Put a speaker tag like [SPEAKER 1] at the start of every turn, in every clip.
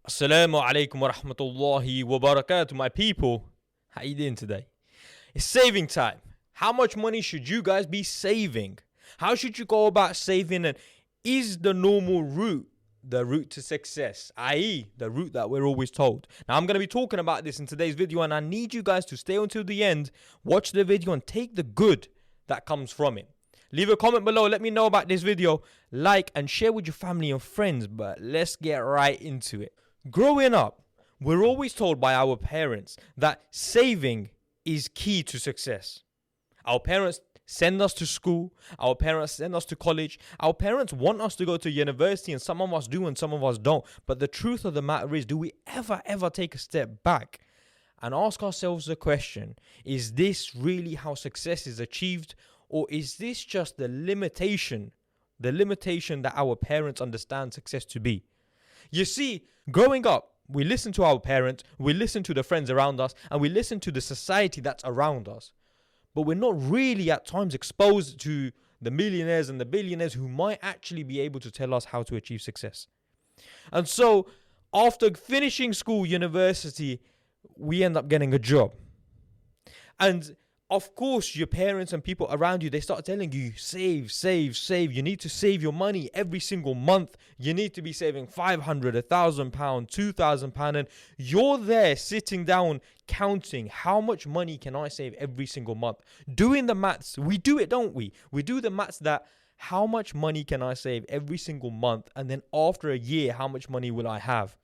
[SPEAKER 1] Assalamu alaikum wa rahmatullahi wa barakatuh, my people. How you doing today? It's saving time. How much money should you guys be saving? How should you go about saving? And is the normal route the route to success, i.e., the route that we're always told? Now, I'm going to be talking about this in today's video, and I need you guys to stay until the end, watch the video, and take the good that comes from it. Leave a comment below, let me know about this video, like and share with your family and friends, but let's get right into it. Growing up, we're always told by our parents that saving is key to success. Our parents send us to school, our parents send us to college, our parents want us to go to university, and some of us do and some of us don't. But the truth of the matter is, do we ever take a step back and ask ourselves the question, is this really how success is achieved, or is this just the limitation that our parents understand success to be? You see, growing up, we listen to our parents, we listen to the friends around us, and we listen to the society that's around us. But we're not really at times exposed to the millionaires and the billionaires who might actually be able to tell us how to achieve success. And so, after finishing school, university, we end up getting a job. And of course, your parents and people around you, they start telling you, save. You need to save your money every single month. You need to be saving £500, £1,000, £2,000. And you're there sitting down counting, how much money can I save every single month? Doing the maths. We do it, don't we? We do the maths that how much money can I save every single month? And then after a year, how much money will I have?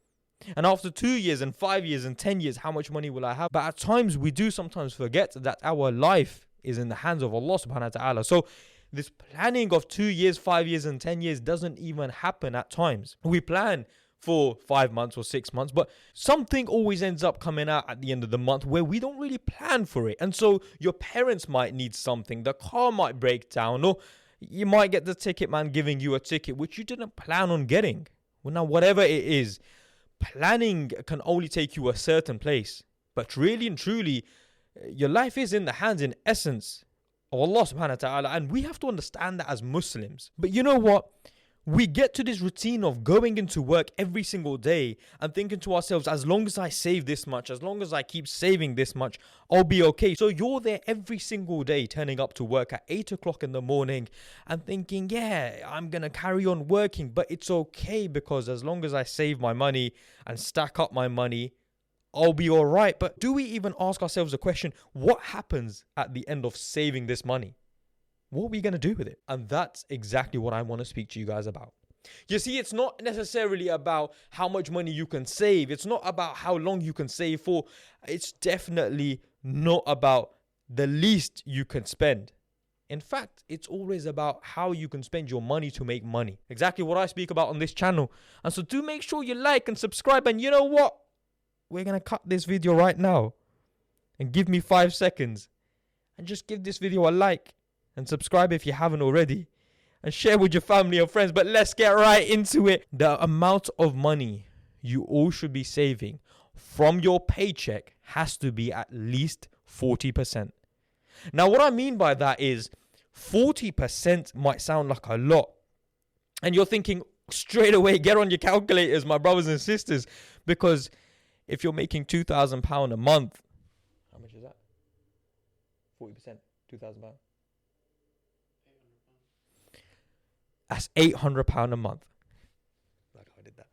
[SPEAKER 1] And after 2 years and 5 years and 10 years, how much money will I have? But at times we do sometimes forget that our life is in the hands of Allah subhanahu wa ta'ala. So this planning of 2 years, 5 years and 10 years doesn't even happen at times. We plan for 5 months or 6 months, but something always ends up coming out at the end of the month where we don't really plan for it. And so your parents might need something, the car might break down, or you might get the ticket man giving you a ticket which you didn't plan on getting. Well, now whatever it is, planning can only take you a certain place, but really and truly, your life is in the hands, in essence, of Allah subhanahu wa ta'ala, and we have to understand that as Muslims. But you know what? We get to this routine of going into work every single day and thinking to ourselves, as long as I save this much, as long as I keep saving this much, I'll be okay. So you're there every single day turning up to work at 8 o'clock in the morning and thinking, yeah, I'm going to carry on working, but it's okay because as long as I save my money and stack up my money, I'll be all right. But do we even ask ourselves the question, what happens at the end of saving this money? What are we going to do with it? And that's exactly what I want to speak to you guys about. You see, it's not necessarily about how much money you can save. It's not about how long you can save for. It's definitely not about the least you can spend. In fact, it's always about how you can spend your money to make money. Exactly what I speak about on this channel. And so do make sure you like and subscribe. And you know what? We're going to cut this video right now. And give me 5 seconds. And just give this video a like. And subscribe if you haven't already. And share with your family and friends. But let's get right into it. The amount of money you all should be saving from your paycheck has to be at least 40%. Now, what I mean by that is 40% might sound like a lot. And you're thinking straight away, get on your calculators, my brothers and sisters. Because if you're making £2,000 a month, how much is that? 40%, £2,000. That's £800 a month. Like I did that.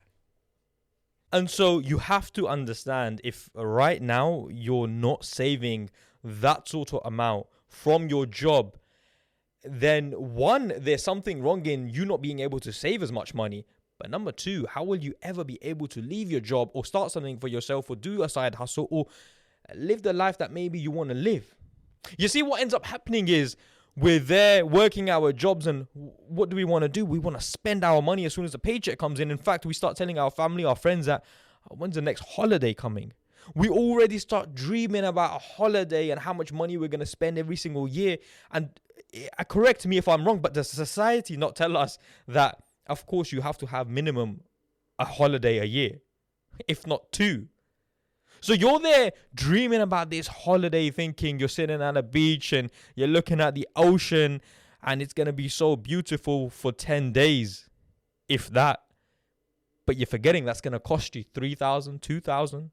[SPEAKER 1] And so you have to understand, if right now you're not saving that sort of amount from your job, then one, there's something wrong in you not being able to save as much money. But number two, how will you ever be able to leave your job or start something for yourself or do a side hustle or live the life that maybe you want to live? You see, what ends up happening is we're there working our jobs, and what do we want to do? We want to spend our money as soon as the paycheck comes in. In fact, we start telling our family, our friends that, when's the next holiday coming? We already start dreaming about a holiday and how much money we're going to spend every single year. And correct me if I'm wrong, but does society not tell us that, of course, you have to have minimum a holiday a year, if not 2? So you're there dreaming about this holiday, thinking you're sitting at a beach and you're looking at the ocean and it's going to be so beautiful for 10 days, if that. But you're forgetting that's going to cost you 3,000, 2,000,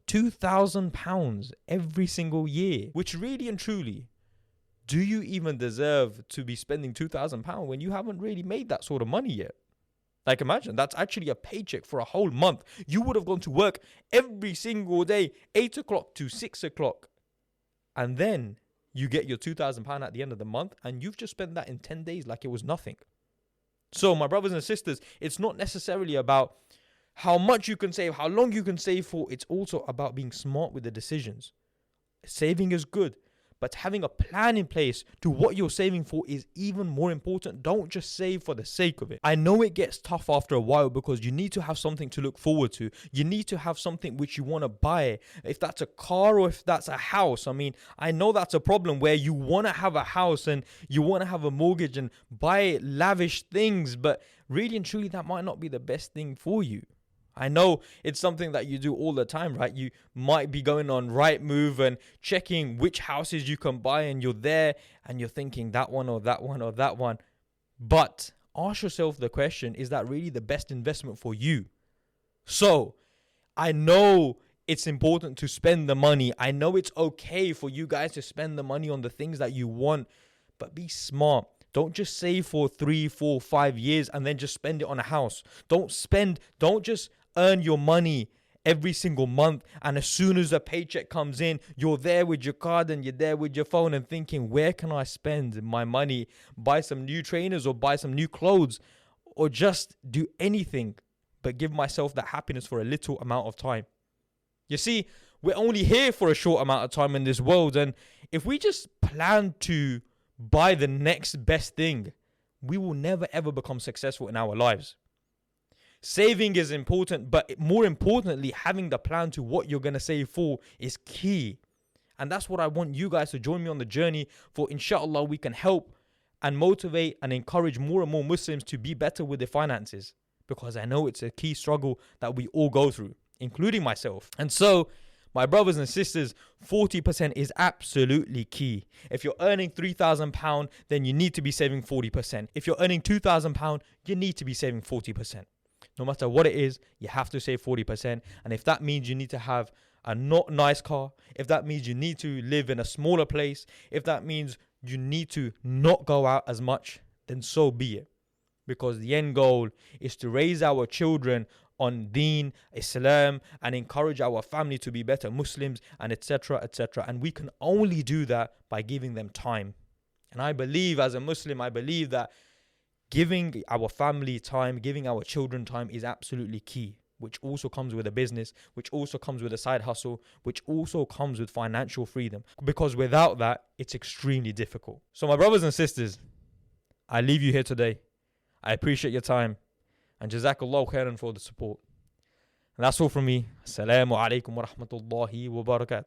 [SPEAKER 1] 2,000 pounds every single year. Which really and truly, do you even deserve to be spending 2,000 pounds when you haven't really made that sort of money yet? Like, imagine that's actually a paycheck for a whole month. You would have gone to work every single day, 8 o'clock to 6 o'clock. And then you get your 2,000 pounds at the end of the month, and you've just spent that in 10 days like it was nothing. So my brothers and sisters, it's not necessarily about how much you can save, how long you can save for. It's also about being smart with the decisions. Saving is good, but having a plan in place to what you're saving for is even more important. Don't just save for the sake of it. I know it gets tough after a while because you need to have something to look forward to. You need to have something which you want to buy. If that's a car or if that's a house. I mean, I know that's a problem where you want to have a house and you want to have a mortgage and buy lavish things, but really and truly that might not be the best thing for you. I know it's something that you do all the time, right? You might be going on Rightmove and checking which houses you can buy, and you're there and you're thinking that one or that one or that one. But ask yourself the question, is that really the best investment for you? So I know it's important to spend the money. I know it's okay for you guys to spend the money on the things that you want, but be smart. Don't just save for 3, 4, 5 years and then just spend it on a house. Don't just earn your money every single month, and as soon as a paycheck comes in, you're there with your card and you're there with your phone and thinking, where can I spend my money? Buy some new trainers or buy some new clothes, or just do anything but give myself that happiness for a little amount of time. You see, we're only here for a short amount of time in this world, and if we just plan to buy the next best thing, we will never ever become successful in our lives. Saving is important, but more importantly, having the plan to what you're going to save for is key. And that's what I want you guys to join me on the journey for. Inshallah, we can help and motivate and encourage more and more Muslims to be better with their finances, because I know it's a key struggle that we all go through, including myself. And so, my brothers and sisters, 40% is absolutely key. If you're earning £3,000, then you need to be saving 40%. If you're earning £2,000, you need to be saving 40%. No matter what it is, you have to save 40%. And if that means you need to have a not nice car, if that means you need to live in a smaller place, if that means you need to not go out as much, then so be it. Because the end goal is to raise our children on Deen, Islam, and encourage our family to be better Muslims, and etc., etc. And we can only do that by giving them time. And I believe, as a Muslim, I believe that giving our family time, giving our children time is absolutely key, which also comes with a business, which also comes with a side hustle, which also comes with financial freedom. Because without that, it's extremely difficult. So my brothers and sisters, I leave you here today. I appreciate your time. And Jazakallah khairan for the support. And that's all from me. Assalamu alaikum wa rahmatullahi wa barakatuh.